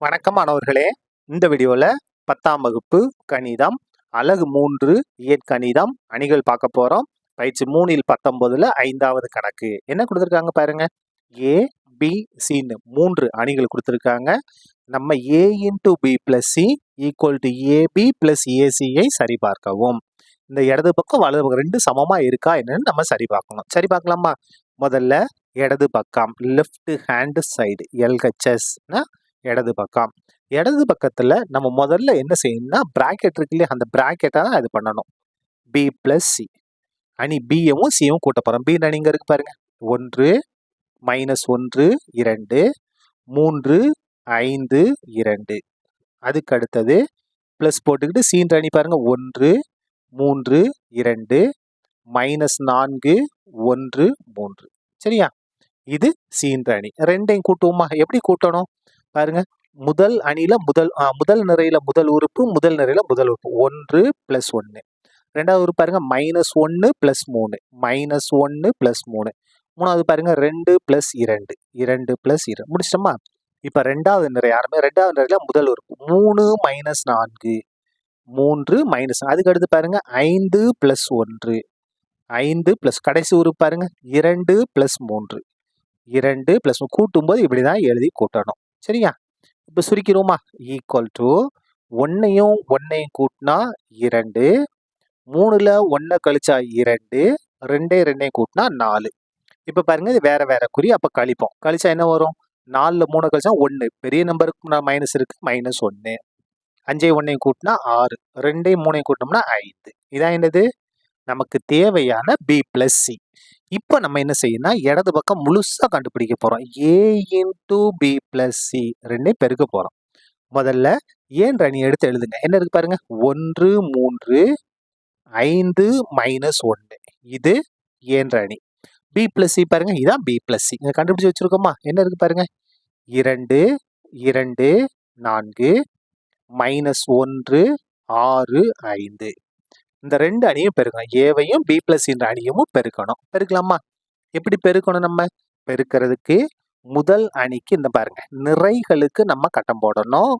வணக்கம் மாணவர்களே. இந்த வீடியோல 10ஆம் வகுப்பு கணிதம் அலகு 3 இயற்கணிதம் அணிகள் பார்க்க போறோம். பயிற்சி 3 19ல 5வது கணக்கு என்ன கொடுத்திருக்காங்க பாருங்க. A B C ன்னு 3 அணிகள் கொடுத்திருக்காங்க. நம்ம A into B plus C equal to AB plus AC ஐ சரி பார்க்கவும். இந்த இடது பக்கம் வலது பக்கம் ரெண்டு சமமா இருக்கா என்னன்னு நம்ம சரி பார்க்கணும். சரி பார்க்கலாமா? முதல்ல இடது பக்கம் லெஃப்ட் ஹேண்ட் சைடு LHS இடது பக்கம். இடது பக்கத்துல நம்ம முதல்ல என்ன செய்யணும்னா பிராக்கெட் இருக்கு இல்லையா, அந்த பிராக்கெட்டை தான் இது பண்ணணும். B plus C அணி பியும் சியும் கூட்ட போறோம். பி அணி இங்க இருக்கு பாருங்க. 1 -1 2 3 5 2. அதுக்கு அடுத்தது பிளஸ் போட்டுக்கிட்டு சீன்ற அணி பாருங்க. 1 3 2 -4 1 3. சரியா? இது சீன்ற அணி. ரெண்டையும் கூட்டுவோமா? எப்படி கூட்டணும் பாருங்க. முதல் அணியில முதல் நிறையில முதல் உறுப்பு, முதல் நிறையில முதல் உறுப்பு 1 + 1. ரெண்டாவது உறுப்பு பாருங்க -1 + 3 -1 + 3. மூணாவது பாருங்க 2 + 2 2 + 2. முடிச்சிட்டோமா? இப்ப ரெண்டாவது நிறை ஆரம்பி. ரெண்டாவது நிறையில முதல் உறுப்பு 3 -4 3 - அதுக்கு அடுத்து பாருங்க 5 + 1 5 + கடைசி உறுப்பு பாருங்க 2 + 3 2 + கூட்டும்போது இப்படிதான் எழுதி கூட்டணும். சரியா? இப்ப சுருக்கிறோமா? ஈக்குவல் டு 1ஐயும் 1ஐயும் கூட்டினா 2, 3ல 1 கழிச்சா 2, 2 2ஐயும் கூட்டினா 4. இப்ப பாருங்க இது வேற வேற குறி. அப்ப கழிப்போம். கழிச்சா என்ன வரும்? 4ல 3 கழிச்சா 1. பெரிய நம்பருக்கு மைனஸ் இருக்கு, -1. 5ஐயும் 1ஐயும் கூட்டினா 6, 2ஐயும் 3ஐயும் கூட்டினோம்னா 5. இதான் என்னது? நமக்கு தேவையான B plus C. இப்போ நம்ம என்ன செய்யணும்னா இடது பக்கம் முழுசா கண்டுபிடிக்க போறோம். A into B plus C ரெண்டையும் பெருக்க போறோம். முதல்ல ஏன்ற அணி எடுத்து எழுதுங்க. என்ன இருக்கு பாருங்க. 1 3 5 -1. இது ஏன்ற அணி. B plus C பாருங்க. இதான் B plus C. இங்க கண்டுபிடிச்சு வச்சிருக்கோமா? என்ன இருக்கு பாருங்க. 2 2 4 -1 6 5. இந்த ரெண்டு அணியும் பெருக்கணும். ஏவையும் B plus என்ற அணியும் பெருக்கணும். பெருக்கலாமா? எப்படி பெருக்கணும்? நம்ம பெருக்கிறதுக்கு முதல் அணிக்கு இந்த பாருங்க நிறைகளுக்கு நம்ம கட்டம் போடணும்.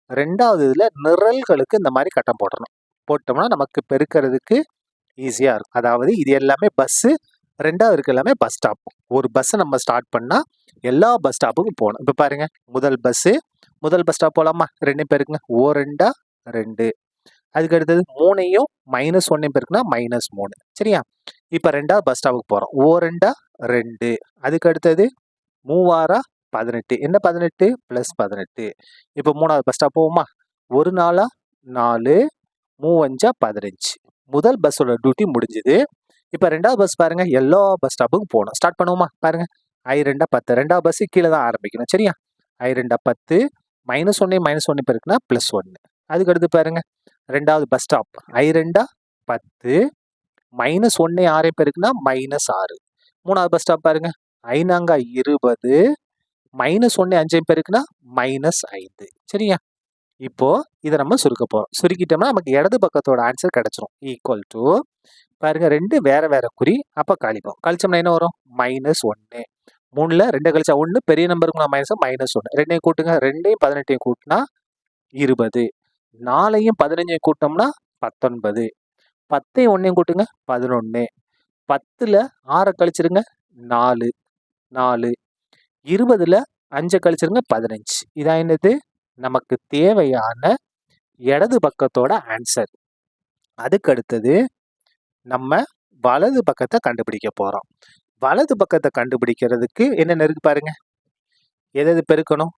ரெண்டாவது இதுல நிரல்களுக்கு இந்த மாதிரி கட்டம் போடணும். போட்டோம்னா நமக்கு பெருக்கிறதுக்கு ஈஸியா இருக்கும். அதாவது இது எல்லாமே பஸ், ரெண்டாவது இருக்கு எல்லாமே பஸ் ஸ்டாப். ஒரு பஸ் நம்ம ஸ்டார்ட் பண்ணா எல்லா பஸ் ஸ்டாப்புக்கும் போகணும். இப்ப பாருங்க முதல் பஸ் ஸ்டாப் போலாமா? ரெண்டையும் பெருக்குங்க. ஓ 2 2. அதுக்கு அடுத்தது 3ஐயும் -1ஐயும் பெருக்குனா -3. சரியா? இப்ப ரெண்டாவது பஸ் ஸ்டாப்புக்கு போறோம். ஓ 2 2. அதுக்கு அடுத்தது 3 18. என்ன 18 + 18. இப்ப மூணாவது பஸ் ஸ்டாப் போவோமா? 1 4 4 3 5 15. முதல் பஸ்ஸோட டியூட்டி முடிஞ்சுது. இப்ப ரெண்டாவது பஸ் பாருங்க எல்லா பஸ் ஸ்டாப்புக்கும் போகணும். ஸ்டார்ட் பண்ணுவோமா? பாருங்க I 2 10. ரெண்டாவது பஸ் கீழே தான் ஆரம்பிக்கணும். சரியா? I 2 10 -1ஐயும் -1 பெருக்குனா +1. அதுக்கு அடுத்து பாருங்க ரெண்டாவது பஸ் ஸ்டாப் I 2 10 -1ஐயும் 6ஐயும் பெருக்குனா -6. மூணாவது பஸ் ஸ்டாப் பாருங்க I 4 20 -1ஐயும் 5ஐயும் பெருக்குனா -5. சரியா? இப்போ இதை நம்ம சுருக்க போறோம். சுருக்கிட்டோம்னா நமக்கு இடது பக்கத்தோட ஆன்சர் கிடைச்சிரும். ஈக்குவல் டு பாருங்க ரெண்டு வேற வேற குறி. அப்ப கழிப்போம். கழிச்சோம்னா என்ன வரும்? -1. 3ல 2 கழிச்சா 1, பெரிய நம்பருக்கு -1. 2ஐயும் கூட்டுங்க. 2ஐயும் 18ஐயும் கூட்டினா 20. 4ஐயும் 15ஐயும் கூட்டினோம்னா 19. 10ஐயும் 1ஐயும் கூட்டுங்க. 11. 10ல 6 கழிச்சிருங்க. 4 4. 20ல 5 கழிச்சிருங்க. 15. இதான் என்னது? நமக்கு தேவையான இடது பக்கத்தோட ஆன்சர். அதுக்கு அடுத்தது நம்ம வலது பக்கத்தை கண்டுபிடிக்க போறோம். வலது பக்கத்தை கண்டுபிடிக்கிறதுக்கு என்னென்ன இருக்கு பாருங்க. எது பெருக்கணும்?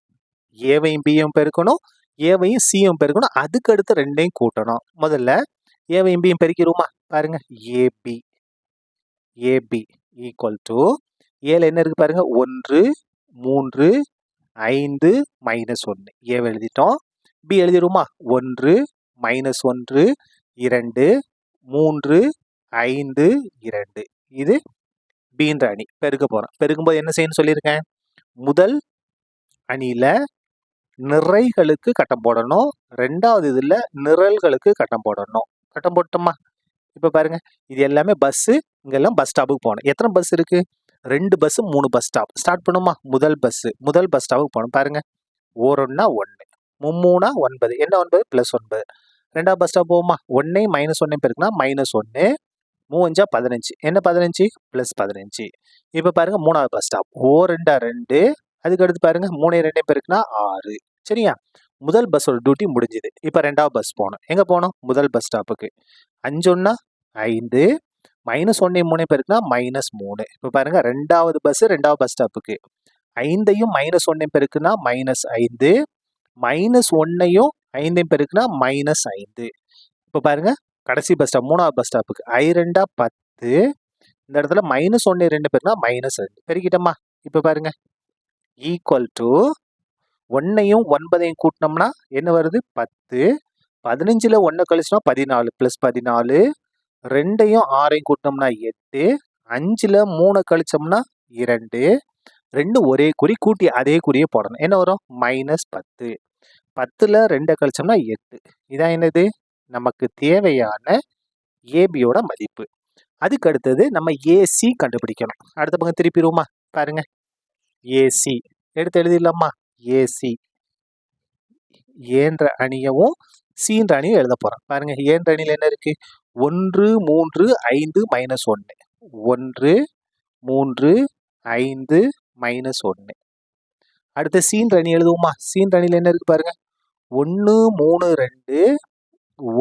ஏவையும் பியும் பெருக்கணும், ஏவையும் சியும் பெருக்கணும். அதுக்கு அடுத்து ரெண்டையும் கூட்டணும். முதல்ல ஏவையும் பியும் பெருக்கிடுவோமா? பாருங்க ஏபி ஈக்குவல் டு ஏல என்ன இருக்கு பாருங்க. 1 3 5 -1. ஏவை எழுதிட்டோம். பி எழுதிடுவோமா? 1 -1 2 3 5 2. இது பீன்ற அணி. பெருக்க போறோம். பெருக்கும்போது என்ன செய்யணும்னு சொல்லியிருக்கேன். முதல் அணியில நிறைகளுக்கு கட்டம் போடணும். ரெண்டாவது இதுல நிரல்களுக்கு கட்டம் போடணும். கட்டம் போட்டோமா? இப்ப பாருங்க இது எல்லாமே பஸ். இங்கெல்லாம் பஸ் ஸ்டாப்புக்கு போகணும். எத்தனை பஸ் இருக்கு? 2 பஸ் 3 பஸ் ஸ்டாப். ஸ்டார்ட் பண்ணுமா? முதல் பஸ் ஸ்டாப்புக்கு போகணும். பாருங்க ஓ 1 1 3 9 என்ன 9 ப்ளஸ் 9. ரெண்டாவது பஸ் ஸ்டாப் போகுமா, 1 மைனஸ் 1 பெருக்குனா மைனஸ் 1, 3 15 என்ன 15 ப்ளஸ் 15. இப்போ பாருங்க மூணாவது பஸ் ஸ்டாப், ஓ 2 2, அதுக்கு அடுத்து பாருங்க 3 2 பெருக்குனா 6. சரியா, முதல் பஸ்ஸோட டியூட்டி முடிஞ்சுது. இப்போ ரெண்டாவது பஸ் போகணும். எங்கே போகணும், முதல் பஸ் ஸ்டாப்புக்கு. 5 1 5, மைனஸ் 1 3 பெருக்குனா மைனஸ் 3. இப்போ பாருங்க ரெண்டாவது பஸ் ஸ்டாப்புக்கு. 5ஐயும் மைனஸ் 1 பெருக்குனா மைனஸ் 5, மைனஸ் 1ஐயும் 5ஐயும் பெருக்குனா மைனஸ் 5. இப்போ பாருங்க கடைசி பஸ் ஸ்டாப் மூணாவது பஸ் ஸ்டாப்புக்கு. 2 10, இந்த இடத்துல மைனஸ் 1 2 பெருக்குனா மைனஸ் 2 பெருக்கிட்டோமா. இப்போ பாருங்க ஈக்குவல் டு 1ஐயும் 9ஐயும் கூட்டினோம்னா என்ன வருது 10, 15ல் 1 கழிச்சோம்னா 14 ப்ளஸ் 14, 2ஐயும் 6ஐயும் கூட்டினோம்னா 8, 5ல் 3 கழிச்சோம்னா 2, 2 ஒரே குறி, கூட்டி அதே குறியை போடணும். என்ன வரும் மைனஸ் 10, 10ல் 2 கழிச்சோம்னா 8. இதான் என்னது நமக்கு தேவையான ஏபியோட மதிப்பு. அதுக்கு அடுத்தது நம்ம ஏசி கண்டுபிடிக்கணும். அடுத்த பக்கம் திருப்பிடுவோமா, பாருங்க ஏசி எடுத்து எழுதிடலாமா. ஏசி ஏன்ற அணியவும் சின்ற அணியும் எழுத போறோம். பாருங்க ஏன்ற அணியில் என்ன இருக்கு, 1 3 5 மைனஸ் 1, 1 3 5 மைனஸ் 1. அடுத்து சீன்ற அணி எழுதுவோமா. சீன்ற அணியில் என்ன இருக்கு பாருங்க, 1 3 2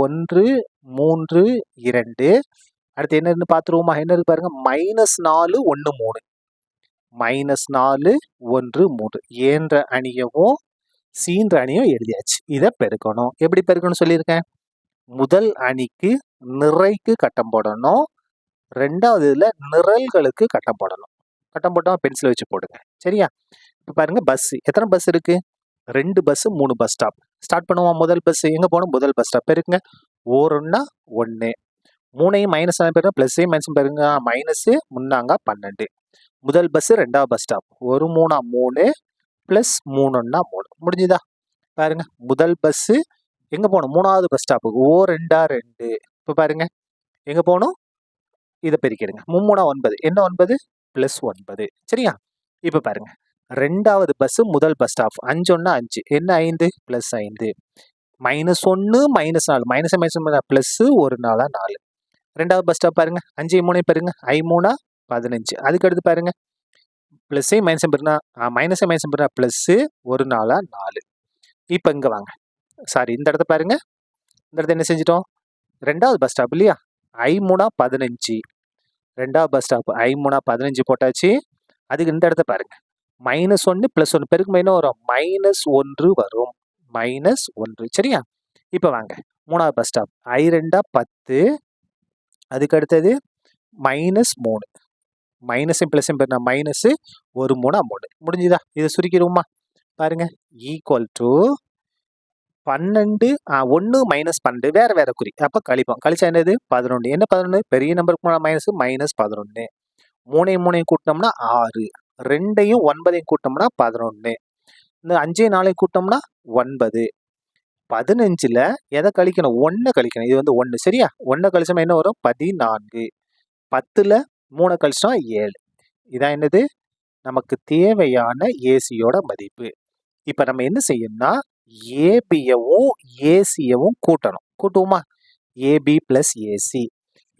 1 3 2. அடுத்து என்ன இருந்து பார்த்துருவோமா, என்ன இருக்கு பாருங்க மைனஸ் 4 1 3, மைனஸ் 4 1 3. ஏன்ற அணியவும் சீன்ற அணியும் எழுதியாச்சு. இதை பெருக்கணும். எப்படி பெருக்கணும் சொல்லியிருக்கேன், முதல் அணிக்கு நிறைக்கு கட்டம் போடணும், ரெண்டாவது இதில் நிரல்களுக்கு கட்டம் போடணும். கட்டம் போட்டால் பென்சில் வச்சு போடுங்க. சரியா, இப்போ பாருங்க பஸ் எத்தனை பஸ் இருக்கு, 2 பஸ் 3 பஸ் ஸ்டாப். ஸ்டார்ட் பண்ணுவோம். முதல் பஸ் எங்கே போகணும், முதல் பஸ் ஸ்டாப் பெருக்குங்க. ஓருன்னா 1, 3ஐயும் மைனஸ் பெருங்க, ப்ளஸ்ஸையும் மைனஸ் பெருங்க, மைனஸ் 3 12. முதல் பஸ் ரெண்டாவது பஸ் ஸ்டாப், 1 3 3 ப்ளஸ் 3 3. முடிஞ்சுதா. பாருங்க முதல் பஸ் எங்கே போகணும், மூணாவது பஸ் ஸ்டாப்புக்கு. ஓ 2 2. இப்போ பாருங்க எங்கே போகணும், இதை பெருக்கிடுங்க. 3 9 என்ன 9 ப்ளஸ் 9. சரியா, இப்போ பாருங்க ரெண்டாவது பஸ் முதல் பஸ் ஸ்டாப், 5 1 5 என்ன 5 plus 5, minus 1 minus 4, minus minus plus 1 4 4. ரெண்டாவது பஸ் ஸ்டாப் பாருங்க 5 3 பாருங்க, 3 15. அதுக்கு அடுத்து பாருங்க ப்ளஸ்ஸையும் மைனஸையும் பெருனா மைனஸை மைனஸ் பெருனா ப்ளஸ் 1 4 4. இப்போ இங்கே வாங்க, சாரி இந்த இடத்த பாருங்க, இந்த இடத்த என்ன செஞ்சிட்டோம், ரெண்டாவது பஸ் ஸ்டாப் இல்லையா, 3 15. ரெண்டாவது பஸ் ஸ்டாப் 3 15 போட்டாச்சு. அதுக்கு இந்த இடத்த பாருங்க மைனஸ் 1 ப்ளஸ் 1 பெருக்கும் என்ன வரும், மைனஸ் 1 வரும், மைனஸ் 1. சரியா, இப்போ வாங்க மூணாவது பஸ் ஸ்டாப் 2 10. அதுக்கு அடுத்தது மைனஸ் 3, மைனஸையும் ப்ளஸையும் பெருனா மைனஸ் 1 3 3. முடிஞ்சுதா. இதை சுருக்கிடுவோமா. பாருங்க ஈக்குவல் டு 12 1 மைனஸ் 12 வேற வேற குறி, அப்போ கழிப்போம். கழிச்சா என்னது 11. என்ன 11 பெரிய நம்பருக்கு மைனஸ் மைனஸ் 11. 3 3 கூட்டினோம்னா 6, 2ஐயும் 9ஐயும் கூட்டினோம்னா 11, இந்த 5 4 கூட்டினோம்னா 9. 15ல் எதை கழிக்கணும், 1 கழிக்கணும். இது வந்து 1. சரியா, 1 கழிச்சோம்னா என்ன வரும் 14. 10ல் 3 கழிச்சோம்னா 7. இதான் என்னது நமக்கு தேவையான ஏசியோட மதிப்பு. இப்போ நம்ம என்ன செய்யணும்னா ஏபியவும் ஏசியவும் கூட்டணும். கூட்டுவோமா, ஏபி பிளஸ் ஏசி.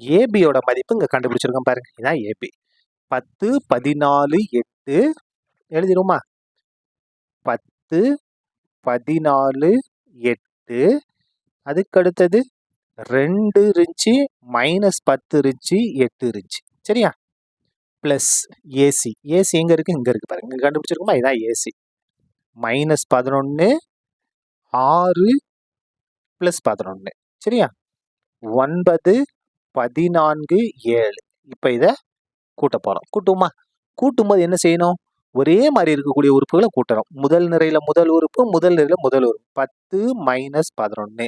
ஏபியோட மதிப்பு இங்கே கண்டுபிடிச்சிருக்கோம் பாருங்க, இதான் ஏபி. 10 14 8 எழுதிடுவோமா. 10 14 8. அதுக்கு அடுத்தது 2 இருந்துச்சு, மைனஸ் 10 இருந்துச்சு, 8 இருந்துச்சு. சரியா, பிளஸ் ஏசி. ஏசி எங்க இருக்கு, இங்க இருக்கு பாருங்க, இங்க கண்டுபிடிச்சிருக்கோமா, இதான் ஏசி. Minus 11 6 plus 11. சரியா, 9 14 7. இப்போ இதை கூட்ட போறோம். கூட்டுமா. கூட்டும்போது என்ன செய்யணும், ஒரே மாதிரி இருக்கக்கூடிய உறுப்புகளை கூட்டணும். முதல் நிறையில முதல் உறுப்பு, முதல் நிறையில முதல் உறுப்பு. 10 மைனஸ் 11.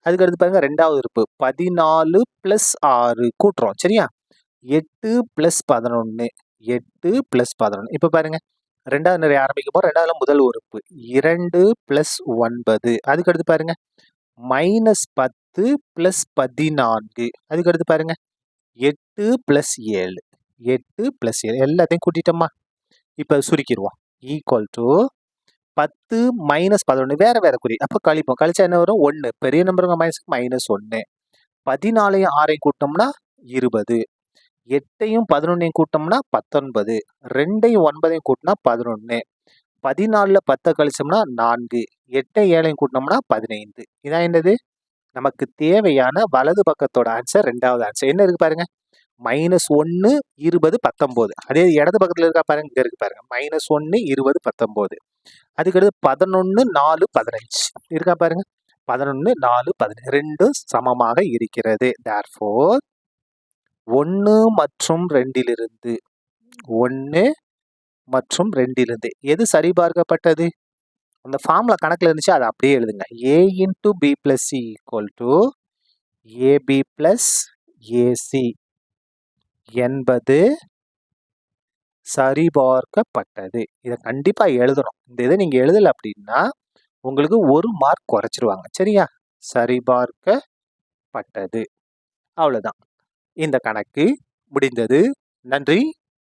அதுக்கு அடுத்து பாருங்க ரெண்டாவது உறுப்பு 14 பிளஸ் 6 கூட்டுறோம். சரியா, 8 பிளஸ் 11, 8 பிளஸ் 11. இப்போ பாருங்க ரெண்டாவது நிறை ஆரம்பிக்க போறோம். ரெண்டாவதுல முதல் உறுப்பு 2 பிளஸ் 9. அதுக்கு அடுத்து பாருங்க மைனஸ் 10 பிளஸ் 14. அதுக்கு அடுத்து பாருங்க 8 பிளஸ் 7, 8 பிளஸ் 7. எல்லாத்தையும் கூட்டிட்டோமா. இப்போ சுருக்கிடுவோம். ஈக்குவல் டு 10 மைனஸ் 11 வேற வேற குறி. அப்போ கழிப்போம். கழிச்சா என்ன வரும்? 1. பெரிய நம்பருங்க மைனஸ் 1. 14ஐயும் 6ஐயும் கூட்டினோம்னா 20. 8ஐயும் 11ஐயும் கூட்டினோம்னா 19. 2ஐயும் 9ஐயும் கூட்டினா 11. 14ல் 10 கழிச்சோம்னா 4. 8ஐ 7ஐயும் கூட்டினோம்னா 15. இதான் என்னது? நமக்கு தேவையான வலது பக்கத்தோட ஆன்சர் 2வது ஆன்சர். என்ன இருக்கு பாருங்க, -1 20 19. அதே இடது பக்கத்துல இருக்கா பாருங்க, இங்க இருக்கு பாருங்க, -1 20 19. அதுக்கடுத்து 11 4 15 இருக்கா பாருங்க, 11 4 15 ரெண்டும் சமமாக இருக்கிறது. therefore 1 மற்றும் 2லிருந்து 1 மற்றும் 2லிருந்து எது சரிபார்க்கப்பட்டது? அந்த ஃபார்முலா கணக்குல இருந்துச்சு, அதை அப்படியே எழுதுங்க. a into b plus c equal to ab plus ac என்பது சரிபார்க்கப்பட்டது. இதை கண்டிப்பா எழுதணும். இந்த இதை நீங்க எழுதல அப்படின்னா உங்களுக்கு 1 மார்க் குறைச்சிருவாங்க. சரியா? சரிபார்க்கப்பட்டது. அவ்வளவுதான். இந்த கணக்கு முடிந்தது. நன்றி.